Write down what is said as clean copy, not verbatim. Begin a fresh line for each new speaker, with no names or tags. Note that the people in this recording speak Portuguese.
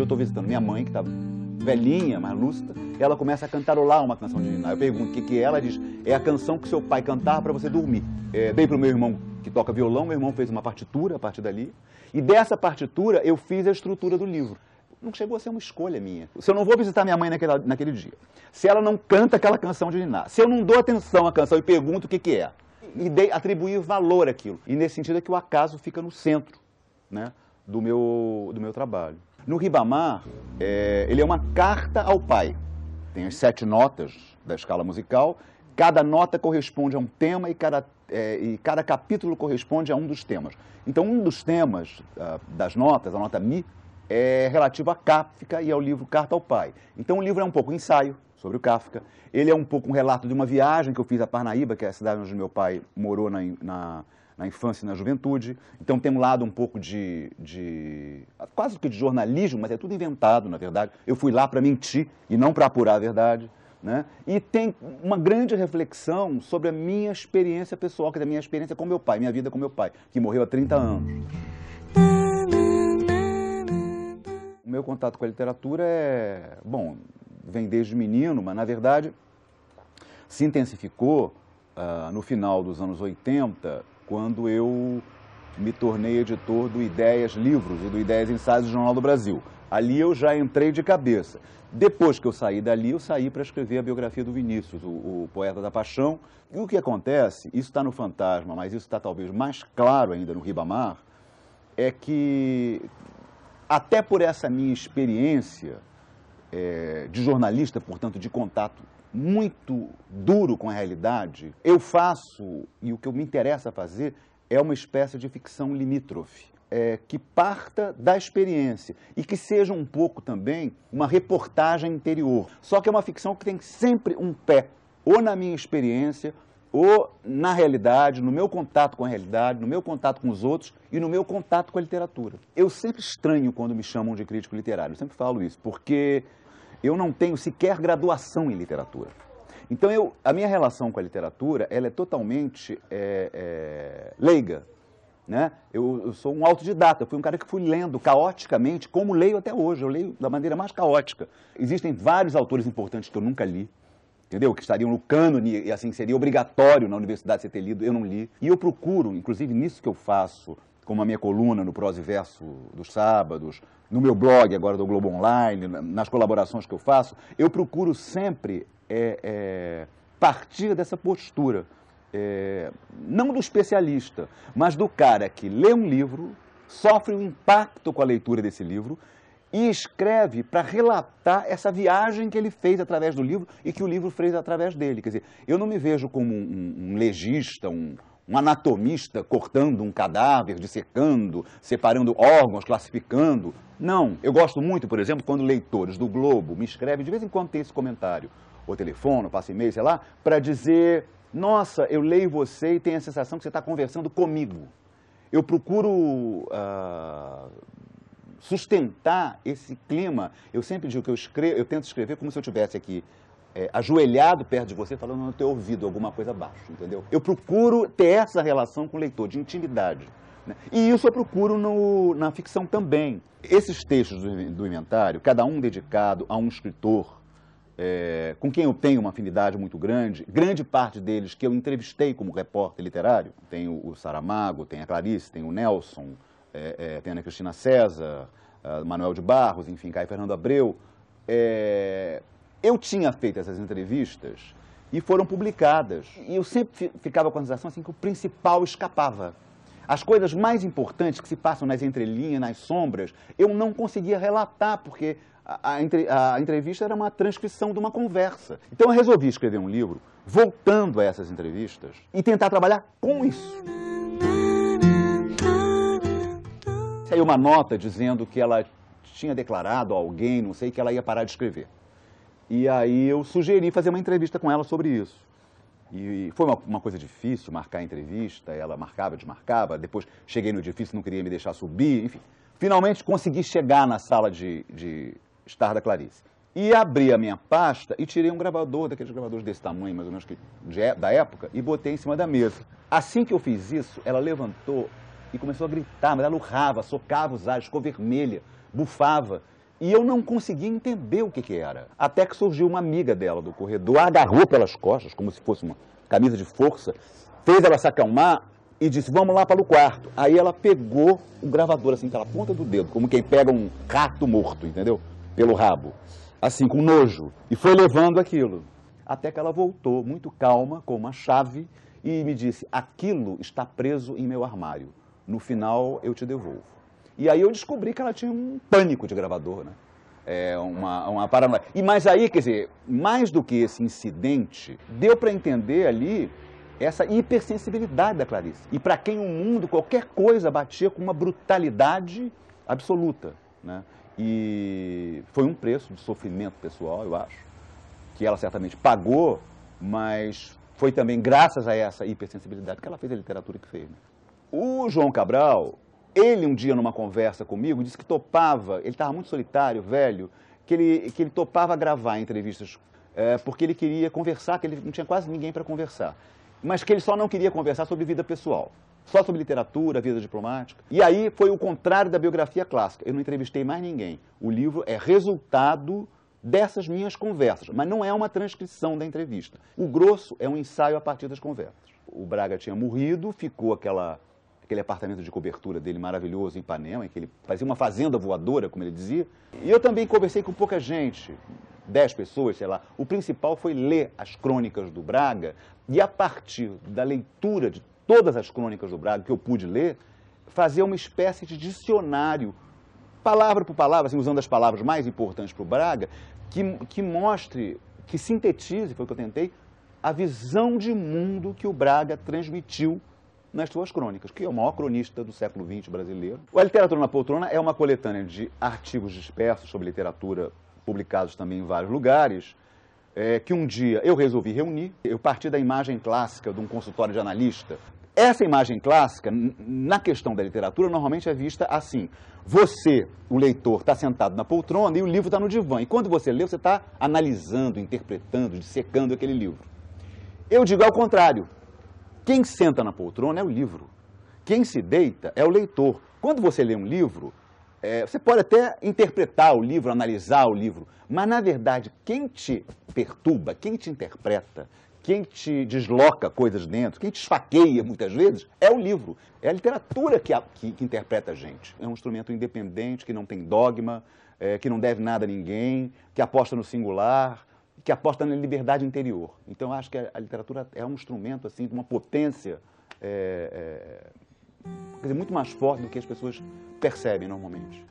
dia eu estou visitando minha mãe, que está velhinha, mais lúcida, e ela começa a cantarolar uma canção de Niná. Eu pergunto o que é, ela diz, é a canção que seu pai cantava para você dormir. Dei para o meu irmão que toca violão, meu irmão fez uma partitura a partir dali, e dessa partitura eu fiz a estrutura do livro. Não chegou a ser uma escolha minha. Se eu não vou visitar minha mãe naquele dia, se ela não canta aquela canção de Niná, se eu não dou atenção à canção e pergunto o que é, e atribuir valor àquilo. E nesse sentido é que o acaso fica no centro, né, do meu trabalho. No Ribamar, ele é uma carta ao pai. Tem as 7 notas da escala musical, cada nota corresponde a um tema e cada capítulo corresponde a um dos temas. Então, um dos temas das notas, a nota Mi, é relativo a Kafka e ao livro Carta ao Pai. Então, o livro é um pouco ensaio sobre o Kafka, ele é um pouco um relato de uma viagem que eu fiz a Parnaíba, que é a cidade onde meu pai morou na infância e na juventude. Então tem um lado um pouco quase que de jornalismo, mas é tudo inventado, na verdade. Eu fui lá para mentir e não para apurar a verdade, né? E tem uma grande reflexão sobre a minha experiência pessoal, que é a minha experiência com meu pai, minha vida com meu pai, que morreu há 30 anos. O meu contato com a literatura vem desde menino, mas na verdade se intensificou no final dos anos 80, quando eu me tornei editor do Ideias Livros e do Ideias Ensaios do Jornal do Brasil. Ali eu já entrei de cabeça. Depois que eu saí dali, eu saí para escrever a biografia do Vinícius, o poeta da paixão. E o que acontece, isso está no Fantasma, mas isso está talvez mais claro ainda no Ribamar, é que até por essa minha experiência de jornalista, portanto de contato muito duro com a realidade, eu faço, e o que me interessa fazer, é uma espécie de ficção limítrofe, que parta da experiência e que seja um pouco também uma reportagem interior. Só que é uma ficção que tem sempre um pé, ou na minha experiência, ou na realidade, no meu contato com a realidade, no meu contato com os outros e no meu contato com a literatura. Eu sempre estranho quando me chamam de crítico literário, eu sempre falo isso, porque eu não tenho sequer graduação em literatura. Então, a minha relação com a literatura ela é totalmente leiga, né? Eu sou um autodidata, eu fui um cara que fui lendo caoticamente, como leio até hoje, eu leio da maneira mais caótica. Existem vários autores importantes que eu nunca li, entendeu? Que estariam no cânone e assim seria obrigatório na universidade ser ter lido, eu não li. E eu procuro, inclusive nisso que eu faço, como a minha coluna no Prosa e Verso dos sábados, no meu blog agora do Globo Online, nas colaborações que eu faço, eu procuro sempre partir dessa postura, não do especialista, mas do cara que lê um livro, sofre um impacto com a leitura desse livro e escreve para relatar essa viagem que ele fez através do livro e que o livro fez através dele. Quer dizer, eu não me vejo como um legista, um anatomista cortando um cadáver, dissecando, separando órgãos, classificando. Não, eu gosto muito, por exemplo, quando leitores do Globo me escrevem, de vez em quando tem esse comentário, ou telefone, ou passa e-mail, sei lá, para dizer, nossa, eu leio você e tenho a sensação que você está conversando comigo. Eu procuro sustentar esse clima. Eu sempre digo que eu tento escrever como se eu estivesse aqui ajoelhado perto de você, falando no teu ouvido alguma coisa abaixo, entendeu? Eu procuro ter essa relação com o leitor, de intimidade, né? E isso eu procuro na ficção também. Esses textos do Inventário, cada um dedicado a um escritor, com quem eu tenho uma afinidade muito grande parte deles que eu entrevistei como repórter literário, tem o Saramago, tem a Clarice, tem o Nelson, tem a Ana Cristina César, Manuel de Barros, enfim, Caio Fernando Abreu. Eu tinha feito essas entrevistas e foram publicadas. E eu sempre ficava com a sensação assim, que o principal escapava. As coisas mais importantes que se passam nas entrelinhas, nas sombras, eu não conseguia relatar, porque a entrevista era uma transcrição de uma conversa. Então eu resolvi escrever um livro, voltando a essas entrevistas, e tentar trabalhar com isso. Saiu uma nota dizendo que ela tinha declarado a alguém, não sei, que ela ia parar de escrever. E aí eu sugeri fazer uma entrevista com ela sobre isso. E foi uma coisa difícil marcar a entrevista, ela marcava, desmarcava, depois cheguei no difícil, não queria me deixar subir, enfim. Finalmente consegui chegar na sala de estar da Clarice. E abri a minha pasta e tirei um gravador, daqueles gravadores desse tamanho, mais ou menos, da época, e botei em cima da mesa. Assim que eu fiz isso, ela levantou e começou a gritar, mas ela urrava, socava os ares, ficou vermelha, bufava. E eu não conseguia entender o que era. Até que surgiu uma amiga dela do corredor, agarrou pelas costas, como se fosse uma camisa de força, fez ela se acalmar e disse, vamos lá para o quarto. Aí ela pegou o gravador, assim, pela ponta do dedo, como quem pega um rato morto, entendeu? Pelo rabo, assim, com nojo, e foi levando aquilo. Até que ela voltou, muito calma, com uma chave, e me disse, aquilo está preso em meu armário. No final, eu te devolvo. E aí eu descobri que ela tinha um pânico de gravador, né? Uma paranoia. Mas aí, quer dizer, mais do que esse incidente, deu para entender ali essa hipersensibilidade da Clarice. E para quem o mundo, qualquer coisa, batia com uma brutalidade absoluta, né? E foi um preço de sofrimento pessoal, eu acho, que ela certamente pagou, mas foi também graças a essa hipersensibilidade que ela fez a literatura que fez, né? O João Cabral, ele um dia numa conversa comigo, disse que topava, ele estava muito solitário, velho, que ele topava gravar entrevistas porque ele queria conversar, que ele não tinha quase ninguém para conversar, mas que ele só não queria conversar sobre vida pessoal, só sobre literatura, vida diplomática. E aí foi o contrário da biografia clássica, eu não entrevistei mais ninguém. O livro é resultado dessas minhas conversas, mas não é uma transcrição da entrevista. O grosso é um ensaio a partir das conversas. O Braga tinha morrido, ficou aquele apartamento de cobertura dele maravilhoso em Ipanema, em que ele fazia uma fazenda voadora, como ele dizia. E eu também conversei com pouca gente, 10 pessoas, sei lá. O principal foi ler as crônicas do Braga e, a partir da leitura de todas as crônicas do Braga que eu pude ler, fazer uma espécie de dicionário, palavra por palavra, assim, usando as palavras mais importantes para o Braga, que mostre, que sintetize, foi o que eu tentei, a visão de mundo que o Braga transmitiu nas suas crônicas, que é o maior cronista do século XX brasileiro. A Literatura na Poltrona é uma coletânea de artigos dispersos sobre literatura, publicados também em vários lugares, que um dia eu resolvi reunir. Eu parti da imagem clássica de um consultório de analista. Essa imagem clássica, na questão da literatura, normalmente é vista assim. Você, o leitor, está sentado na poltrona e o livro está no divã. E quando você lê, você está analisando, interpretando, dissecando aquele livro. Eu digo ao contrário. Quem senta na poltrona é o livro. Quem se deita é o leitor. Quando você lê um livro, você pode até interpretar o livro, analisar o livro, mas, na verdade, quem te perturba, quem te interpreta, quem te desloca coisas dentro, quem te esfaqueia, muitas vezes, é o livro. É a literatura que interpreta a gente. É um instrumento independente, que não tem dogma, que não deve nada a ninguém, que aposta no singular, que aposta na liberdade interior. Então, eu acho que a literatura é um instrumento assim, de uma potência quer dizer, muito mais forte do que as pessoas percebem normalmente.